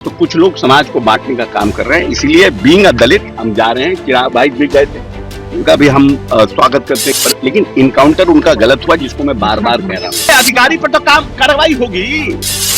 तो कुछ लोग समाज को बांटने का काम कर रहे हैं, इसीलिए बीइंग अ दलित हम जा रहे हैं। चिराग भाई भी गए थे, उनका भी हम स्वागत करते हैं, लेकिन इनकाउंटर उनका गलत हुआ, जिसको मैं बार बार कह रहा हूँ। अधिकारी पर तो काम कार्रवाई होगी।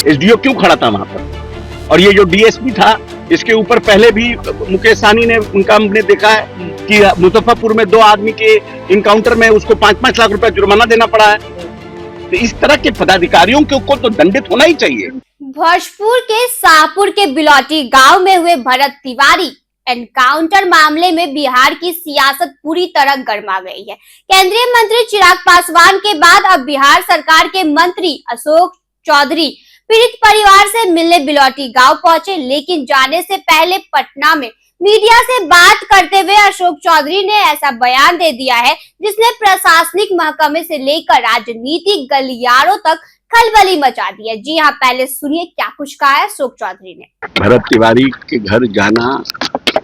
एसडीओ क्यों खड़ा था वहां पर? और ये जो डीएसपी था, इसके ऊपर पहले भी मुकेश सहनी ने, उनका हमने देखा है कि मुजफ्फरपुर में 2 आदमी के इनकाउंटर में उसको 5-5 लाख रुपए जुर्माना देना पड़ा है। तो इस तरह के पदाधिकारियों को तो दंडित होना ही चाहिए। भोजपुर के शाहपुर के बिलौटी गांव में हुए भरत तिवारी एनकाउंटर मामले में बिहार की सियासत पूरी तरह गर्मा गई है। केंद्रीय मंत्री चिराग पासवान के बाद अब बिहार सरकार के मंत्री अशोक चौधरी पीड़ित परिवार से मिलने बिलौटी गांव पहुंचे, लेकिन जाने से पहले पटना में मीडिया से बात करते हुए अशोक चौधरी ने ऐसा बयान दे दिया है जिसने प्रशासनिक महकमे से लेकर राजनीतिक गलियारों तक खलबली मचा दी है। जी हाँ, पहले सुनिए क्या कुछ कहा है अशोक चौधरी ने। भरत तिवारी के घर जाना,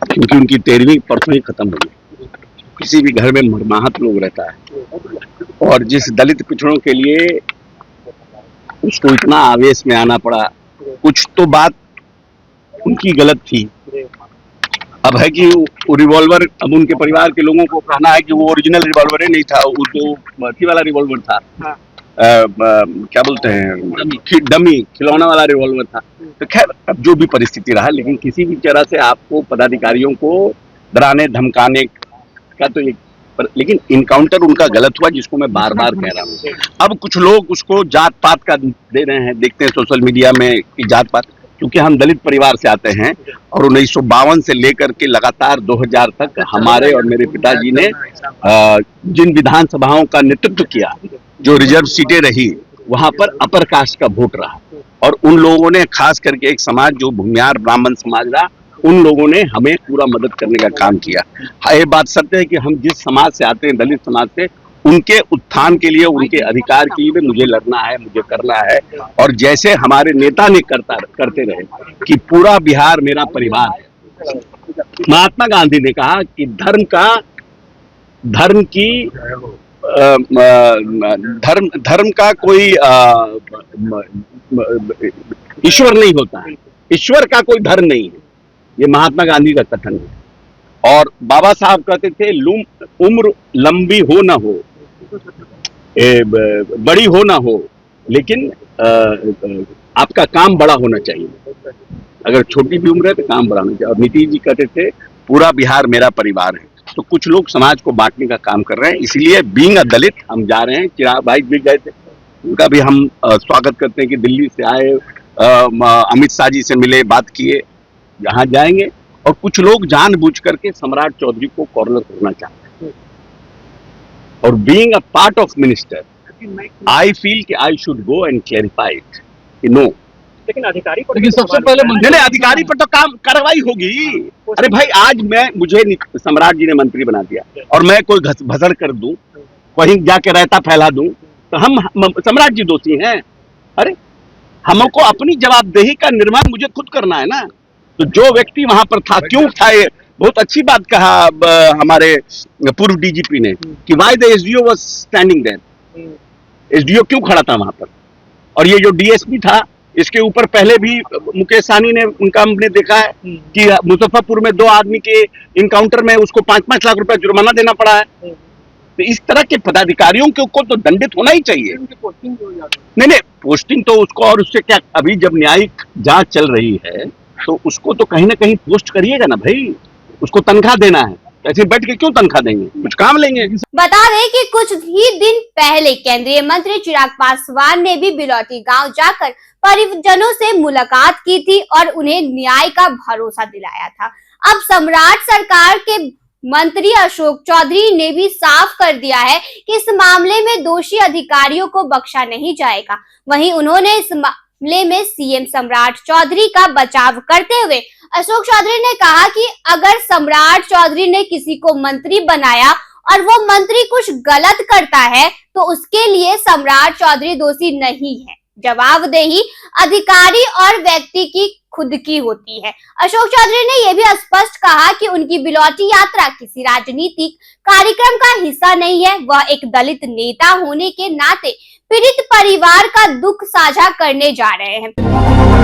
क्योंकि उनकी 13वीं परसों ही खत्म हो गई। किसी भी घर में मरमाहत लोग रहता है, और जिस दलित पिछड़ों के लिए उसको इतना आवेश में आना पड़ा, कुछ तो बात उनकी गलत थी। अब है कि वो रिवॉल्वर, अब उनके परिवार के लोगों को कहना है कि वो ओरिजिनल रिवॉल्वर ही नहीं था, वो तो मर्थी वाला रिवॉल्वर था। क्या बोलते हैं, डमी खिलौना वाला रिवॉल्वर था। तो खैर, अब जो भी परिस्थिति रहा, लेकिन किसी भी तरह से आपको पदाधिकारियों को डराने धमकाने का तो एक, लेकिन इनकाउंटर उनका गलत हुआ, जिसको मैं बार बार कह रहा हूँ। अब कुछ लोग उसको जात पात का दे रहे हैं, देखते हैं सोशल मीडिया में कि जात पात, क्योंकि हम दलित परिवार से आते हैं और 1952 से लेकर के लगातार 2000 तक हमारे और मेरे पिताजी ने जिन विधानसभाओं का नेतृत्व किया, जो रिजर्व सीटें रही, वहां पर अपर कास्ट का वोट रहा, और उन लोगों ने, खास करके एक समाज जो भूमियार ब्राह्मण समाज रहा, उन लोगों ने हमें पूरा मदद करने का काम किया। ये बात सत्य है कि हम जिस समाज से आते हैं, दलित समाज से, उनके उत्थान के लिए, उनके अधिकार के लिए मुझे लड़ना है, मुझे करना है। और जैसे हमारे नेता ने करते रहे कि पूरा बिहार मेरा परिवार है। महात्मा गांधी ने कहा कि धर्म का कोई ईश्वर नहीं होता है, ईश्वर का कोई धर्म नहीं है। ये महात्मा गांधी का कथन है। और बाबा साहब कहते थे, उम्र लंबी हो ना हो, बड़ी हो ना हो, लेकिन आपका काम बड़ा होना चाहिए। अगर छोटी भी उम्र है तो काम बड़ा होना चाहिए। और नीतीश जी कहते थे, पूरा बिहार मेरा परिवार है। तो कुछ लोग समाज को बांटने का काम कर रहे हैं, इसीलिए बीइंग अ दलित हम जा रहे हैं। चिराग भाई भी गए थे, उनका भी हम स्वागत करते हैं कि दिल्ली से आए, अमित शाह जी से मिले, बात किए, यहाँ जाएंगे। और कुछ लोग जानबूझ करके सम्राट चौधरी को कॉर्नर करना चाहते हैं। और being a part of minister, I feel कि I should go and clarify it कि नो। लेकिन अधिकारी पर, लेकिन सबसे पहले नहीं, अधिकारी पर तो काम कार्रवाई होगी। अरे भाई, आज मुझे सम्राट जी ने मंत्री बना दिया और मैं कोई भसड़ कर दूं, कहीं जाके रहता फैला दूं, तो हम सम्राट जी दोषी हैं? अरे, हमको अपनी जवाबदेही का निर्माण मुझे खुद करना है ना। तो जो व्यक्ति वहां पर था, क्यों था, ये बहुत अच्छी बात कहा हमारे पूर्व डीजीपी ने कि why the SDO was standing there. SDO क्यों खड़ा था वहां पर? और ये जो डीएसपी था, इसके ऊपर पहले भी मुकेश सहनी ने, उनका हमने देखा है कि मुजफ्फरपुर में 2 आदमी के इनकाउंटर में उसको 5-5 लाख रुपए जुर्माना देना पड़ा है। तो इस तरह के पदाधिकारियों को तो दंडित होना ही चाहिए। नहीं, पोस्टिंग तो उसको, और उससे क्या, अभी जब न्यायिक जांच चल रही है तो उसको तो कहीं ना कहीं पोस्ट करिएगा ना भाई, उसको तनख्वाह देना है। ऐसे बैठ के क्यों तनख्वाह देंगे, कुछ काम लेंगे। बता दें कि कुछ ही दिन पहले केंद्रीय मंत्री चिराग पासवान ने भी बिलौटी गांव जाकर परिजनों से मुलाकात की थी और उन्हें न्याय का भरोसा दिलाया था। अब सम्राट सरकार के मंत्री अशोक चौधरी ने भी साफ कर दिया है कि इस मामले में दोषी अधिकारियों को बख्शा नहीं जाएगा। वहीं उन्होंने इस मामले में सीएम सम्राट चौधरी का बचाव करते हुए अशोक चौधरी ने कहा कि अगर सम्राट चौधरी ने किसी को मंत्री बनाया और वो मंत्री कुछ गलत करता है तो उसके लिए सम्राट चौधरी दोषी नहीं है। जवाबदेही अधिकारी और व्यक्ति की खुद की होती है। अशोक चौधरी ने यह भी स्पष्ट कहा कि उनकी बिलौटी यात्रा किसी राजनीतिक कार्यक्रम का हिस्सा नहीं है। वह एक दलित नेता होने के नाते पीड़ित परिवार का दुख साझा करने जा रहे हैं।